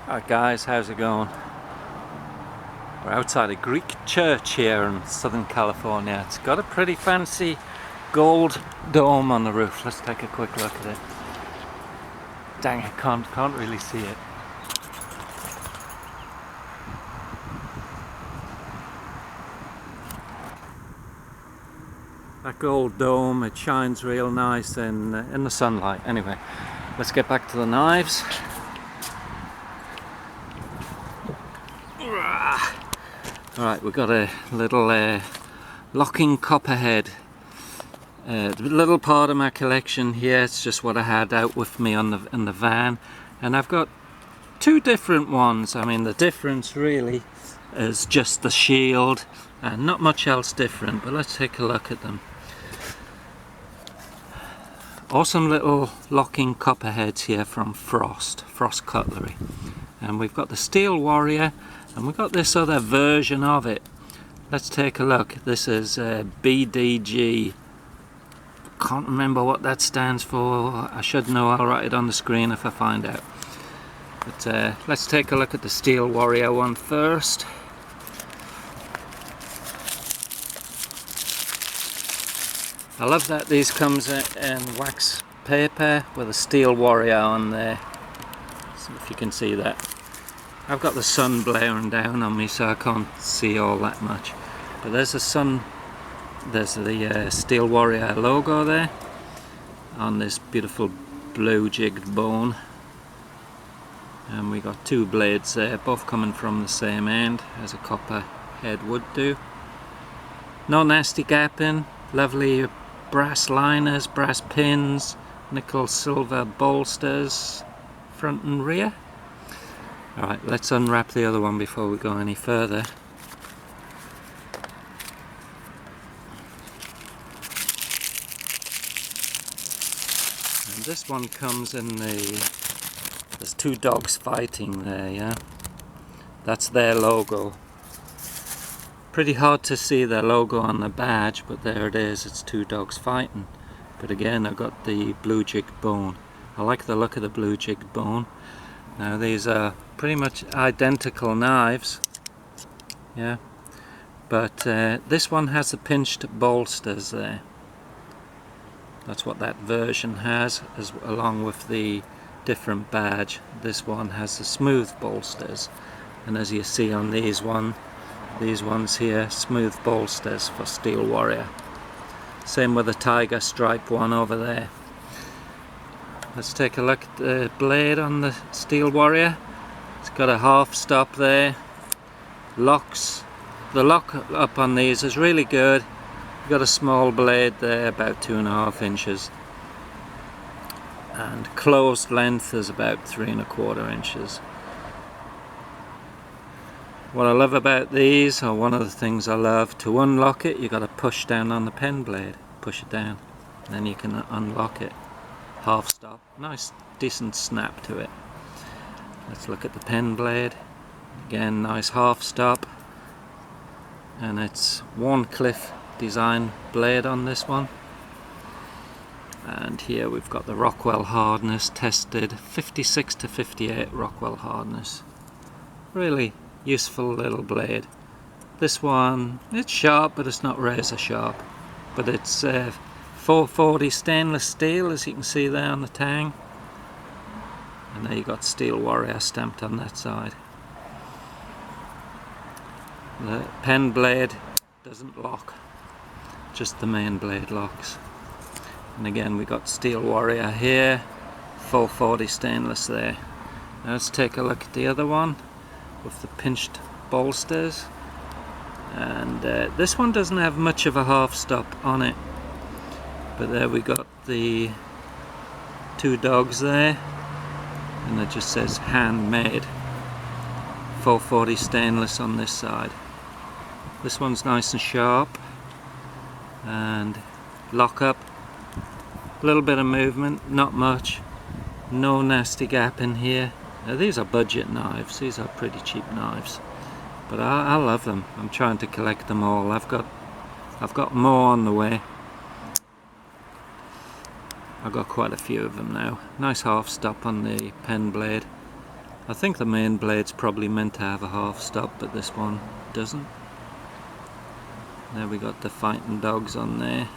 Alright guys, how's it going? We're outside a Greek church here in Southern California. It's got a pretty fancy gold dome on the roof. Let's take a quick look at it. Dang, I can't really see it. That gold dome, it shines real nice in the sunlight. Anyway, let's get back to the knives. Alright, we've got a little locking copperhead. A little part of my collection here. It's just what I had out with me in the van, and I've got two different ones. I mean, the difference really is just the shield and not much else different, but let's take a look at them. Awesome little locking copperheads here from Frost Cutlery, and we've got the Steel Warrior, and we've got this other version of it. Let's take a look. This is BDG. Can't remember what that stands for. I should know. I'll write it on the screen if I find out. But let's take a look at the Steel Warrior one first. I love that these comes in wax paper with a Steel Warrior on there. See if you can see that. I've got the sun blaring down on me, so I can't see all that much. But there's the sun. There's the Steel Warrior logo there on this beautiful blue jigged bone, and we got two blades there, both coming from the same end as a copperhead would do. No nasty gapping, lovely brass liners, brass pins, nickel silver bolsters front and rear. Alright, let's unwrap the other one before we go any further. And this one comes in there's two dogs fighting there, yeah? That's their logo. Pretty hard to see their logo on the badge, but there it is, it's two dogs fighting. But again, I've got the blue jigged bone. I like the look of the blue jigged bone. Now these are pretty much identical knives, yeah, but this one has the pinched bolsters there. That's what that version has, along with the different badge. This one has the smooth bolsters, and as you see on these ones here, smooth bolsters for Steel Warrior. Same with the tiger stripe one over there. Let's take a look at the blade on the Steel Warrior. It's got a half stop there. Locks. The lock up on these is really good. You've got a small blade there, about 2.5 inches. And closed length is about 3.25 inches. What I love about these, or one of the things I love, to unlock it, you've got to push down on the pen blade. Push it down, and then you can unlock it. Half stop, nice decent snap to it. Let's look at the pen blade. Again, nice half stop, and it's Warncliffe design blade on this one. And here we've got the Rockwell hardness, tested 56 to 58 Rockwell hardness. Really useful little blade. This one, it's sharp, but it's not razor sharp, but it's 440 stainless steel, as you can see there on the tang, and there you got Steel Warrior stamped on that side. The pen blade doesn't lock, just the main blade locks. And again, we got Steel Warrior here, 440 stainless there. Now let's take a look at the other one with the pinched bolsters, and this one doesn't have much of a half stop on it. But there we got the two dogs there, and it just says handmade. 440 stainless on this side. This one's nice and sharp, and lock up. A little bit of movement, not much. No nasty gap in here. Now, these are budget knives. These are pretty cheap knives, but I love them. I'm trying to collect them all. I've got more on the way. I've got quite a few of them now. Nice half stop on the pen blade. I think the main blade's probably meant to have a half stop, but this one doesn't. There we got the fighting dogs on there.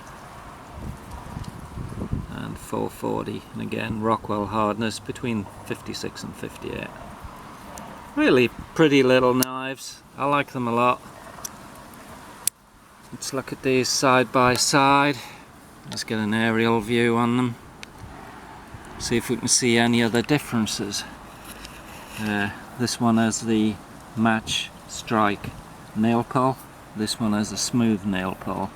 And 440, and again Rockwell hardness between 56 and 58. Really pretty little knives. I like them a lot. Let's look at these side by side. Let's get an aerial view on them. See if we can see any other differences. This one has the match strike nail pull. This one has a smooth nail pull.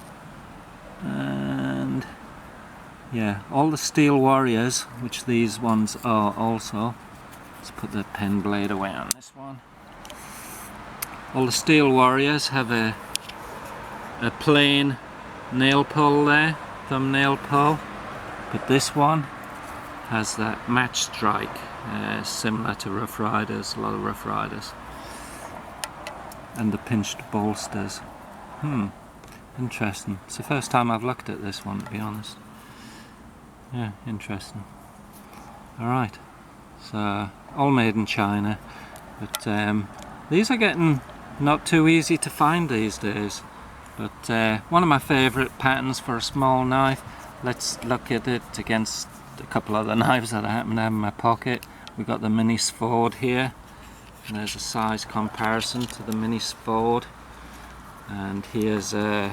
And yeah, all the Steel Warriors, which these ones are also. Let's put the pen blade away on this one. All the Steel Warriors have a plain nail pull there, thumbnail pull, but this one has that match strike, similar to Rough Riders, a lot of Rough Riders, and the pinched bolsters. Interesting. It's the first time I've looked at this one, to be honest. Yeah, interesting. Alright, so all made in China, but these are getting not too easy to find these days. But one of my favourite patterns for a small knife. Let's look at it against a couple other knives that I happen to have in my pocket. We've got the Mini Sword here, and there's a size comparison to the Mini Sword. And here's the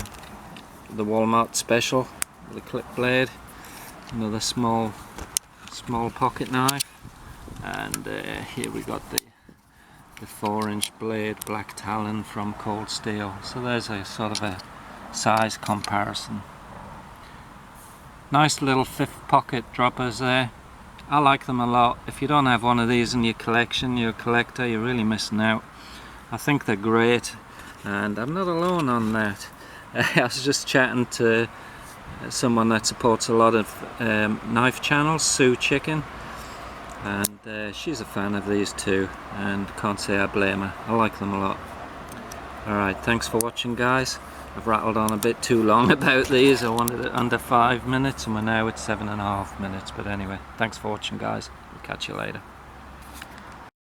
Walmart Special, the clip blade, another small pocket knife, and here we got the 4-inch blade Black Talon from Cold Steel. So there's a sort of a size comparison. Nice little 5th pocket droppers there. I like them a lot. If you don't have one of these in your collection, you're a collector, you're really missing out. I think they're great, and I'm not alone on that. I was just chatting to someone that supports a lot of knife channels, Sue Chicken, and she's a fan of these too, and can't say I blame her. I like them a lot. Alright, thanks for watching, guys. I've rattled on a bit too long about these. I wanted it under 5 minutes, and we're now at 7.5 minutes. But anyway, thanks for watching, guys. We'll catch you later.